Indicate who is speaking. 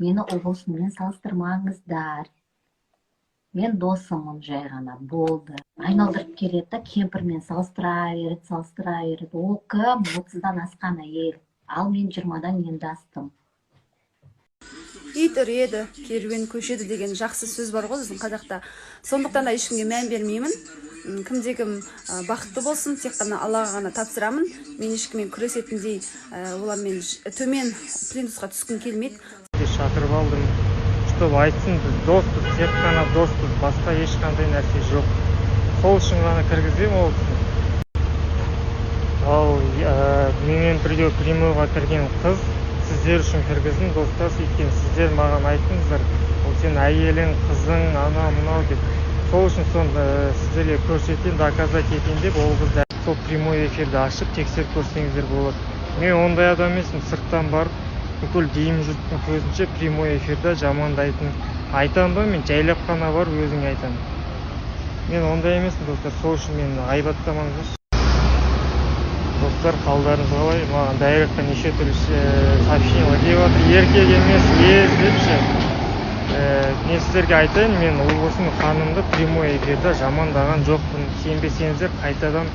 Speaker 1: Мені облысымен салыстырмаңыздар. Мен досымын жай ғана болды. Айналдырып келеді да, кемпірмен салыстыра береді. Ол кім? 30-дан асқан әйел. Ал мен 20-дан енді астым.
Speaker 2: Ит үреді, керуен көшеді деген жақсы сөз бар ғой біздің қазақта. Сондықтан да ешкімге мән бермеймін. Кімде-кім бақытты болсын, тек қана Аллаға ғана тапсырамын. Мен ешкіммен күресетіндей, олармен төмен плинтусқа түскім келмейді.
Speaker 3: Шақырып алдым, чтобы айтсын, біз доспыз, тек қана доспыз, басқа ешқандай нәрсе жоқ. Сол үшін ғана кіргізем ол кісіні. Ал менімен бірге Примойға кірген қыз сіздер үшін кіргізін, достас екен. Сіздер маған айттыңыздар, ол сен әйелің, қызың, ана мынау деп. Сол үшін сіздерге көрсетейін, доказать етейін деп, ол қызды сол прямой эфирді ашып тексеріп көрсеңіздер болады. Мен ондай адам емеспін, сырттан барып бүкіл дейім жұрттың көзінше прямой эфирді жамандайтын айтам ба, мен жайлап қана бар өзің айтам. Мен ондай емеспін, достар, сол үшін мен айбаттамаңыздар. Достар, қалдарыңыз қалай? Маған дайректқа неше түрлі сообщениялар келіп жатыр. Еркек емес, депші. Мен сіздерге айтайын, мен ол осының ханымды прямой эфирді жамандаған жоқпын. Сенбесеңіздер қайтадан